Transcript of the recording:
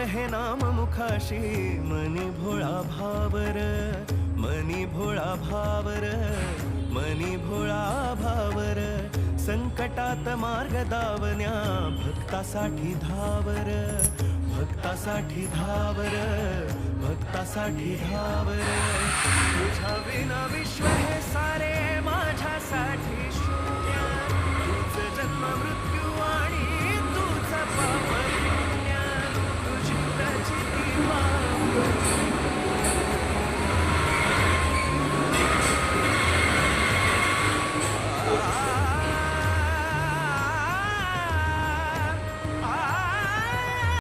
हे नाम मुखाशी, मनी भोळा भावर, मनी भोळा भावर, मनी भोळा भावर. संकटात मार्ग दावण्या भक्तासाठी धावर, भक्तासाठी धावर, भक्तासाठी धावर. तुझ्या विना विश्व हे सारे माझ्यासाठी शून्य. तुझ जन्म मृत्यू